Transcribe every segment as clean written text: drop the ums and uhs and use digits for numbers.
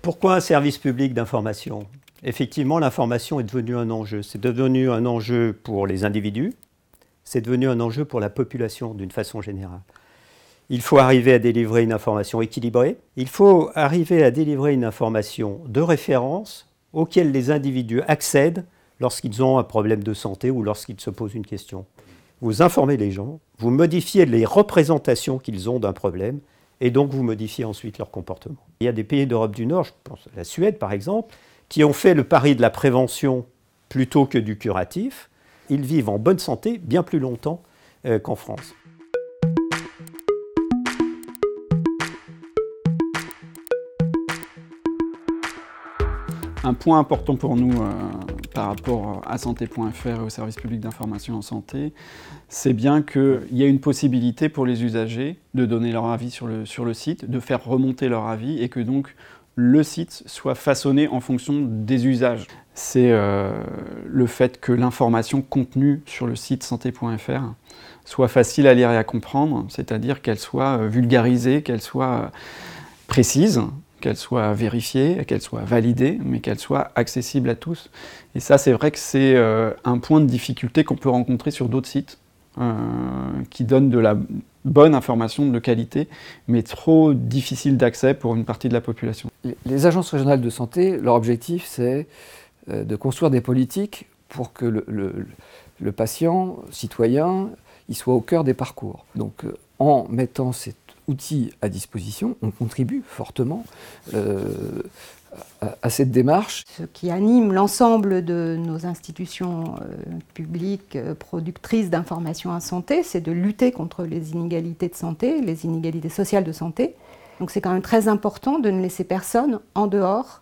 Pourquoi un service public d'information? Effectivement, l'information est devenue un enjeu. C'est devenu un enjeu pour les individus, c'est devenu un enjeu pour la population d'une façon générale. Il faut arriver à délivrer une information équilibrée, il faut arriver à délivrer une information de référence auquel les individus accèdent lorsqu'ils ont un problème de santé ou lorsqu'ils se posent une question. Vous informez les gens, vous modifiez les représentations qu'ils ont d'un problème, et donc vous modifiez ensuite leur comportement. Il y a des pays d'Europe du Nord, je pense à la Suède par exemple, qui ont fait le pari de la prévention plutôt que du curatif. Ils vivent en bonne santé bien plus longtemps qu'en France. Un point important pour nous par rapport à santé.fr et au service public d'information en santé, c'est bien qu'il y a une possibilité pour les usagers de donner leur avis sur le site, de faire remonter leur avis et que donc le site soit façonné en fonction des usages. C'est le fait que l'information contenue sur le site santé.fr soit facile à lire et à comprendre, c'est-à-dire qu'elle soit vulgarisée, qu'elle soit précise, qu'elle soit vérifiée, qu'elle soit validée, mais qu'elle soit accessible à tous. Et ça, c'est vrai que c'est un point de difficulté qu'on peut rencontrer sur d'autres sites qui donnent de la bonne information de qualité, mais trop difficile d'accès pour une partie de la population. Les agences régionales de santé, leur objectif, c'est de construire des politiques pour que le patient, citoyen, il soit au cœur des parcours. Donc, en mettant cet outil à disposition, on contribue fortement à cette démarche. Ce qui anime l'ensemble de nos institutions publiques productrices d'informations en santé, c'est de lutter contre les inégalités de santé, les inégalités sociales de santé. Donc c'est quand même très important de ne laisser personne en dehors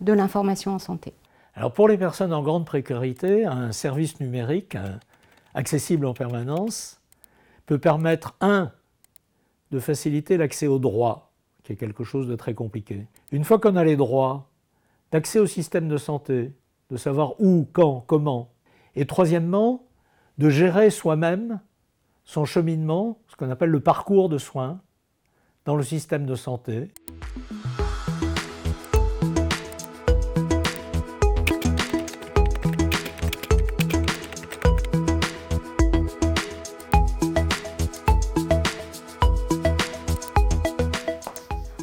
de l'information en santé. Alors pour les personnes en grande précarité, un service numérique accessible en permanence peut permettre, de faciliter l'accès aux droits, qui est quelque chose de très compliqué. Une fois qu'on a les droits, d'accès au système de santé, de savoir où, quand, comment. Et troisièmement, de gérer soi-même son cheminement, ce qu'on appelle le parcours de soins, dans le système de santé.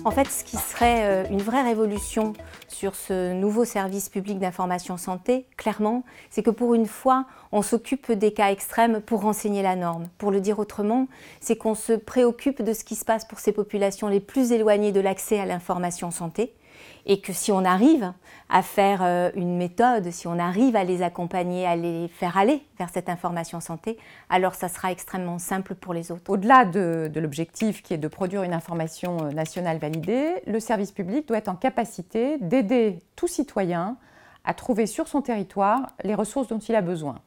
En fait, ce qui serait une vraie révolution sur ce nouveau service public d'information santé, clairement, c'est que pour une fois, on s'occupe des cas extrêmes pour renseigner la norme. Pour le dire autrement, c'est qu'on se préoccupe de ce qui se passe pour ces populations les plus éloignées de l'accès à l'information santé, et que si on arrive à faire une méthode, si on arrive à les accompagner, à les faire aller vers cette information santé, alors ça sera extrêmement simple pour les autres. Au-delà de l'objectif qui est de produire une information nationale validée, le service public doit être en capacité d'aider tout citoyen à trouver sur son territoire les ressources dont il a besoin.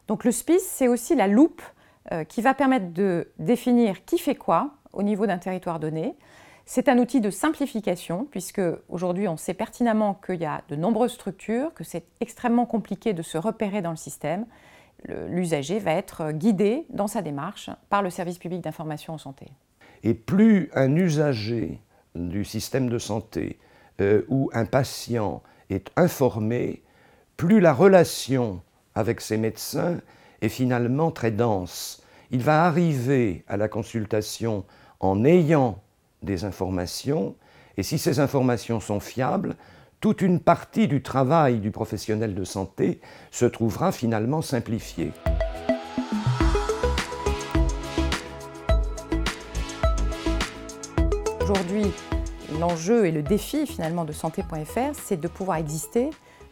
Donc le SPIS, c'est aussi la loupe qui va permettre de définir qui fait quoi au niveau d'un territoire donné. C'est un outil de simplification, puisque aujourd'hui on sait pertinemment qu'il y a de nombreuses structures, que c'est extrêmement compliqué de se repérer dans le système. L'usager va être guidé dans sa démarche par le service public d'information en santé. Et plus un usager du système de santé ou un patient est informé, plus la relation avec ses médecins est finalement très dense. Il va arriver à la consultation en ayant des informations, et si ces informations sont fiables, toute une partie du travail du professionnel de santé se trouvera finalement simplifiée. Aujourd'hui, l'enjeu et le défi finalement de santé.fr, c'est de pouvoir exister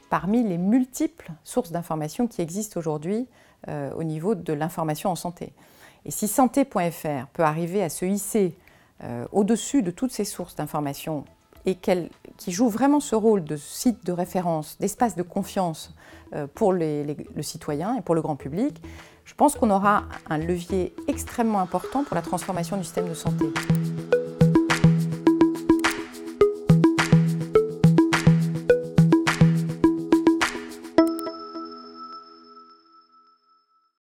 parmi les multiples sources d'informations qui existent aujourd'hui au niveau de l'information en santé. Et si santé.fr peut arriver à se hisser au-dessus de toutes ces sources d'informations et qui joue vraiment ce rôle de site de référence, d'espace de confiance pour le citoyen et pour le grand public, je pense qu'on aura un levier extrêmement important pour la transformation du système de santé.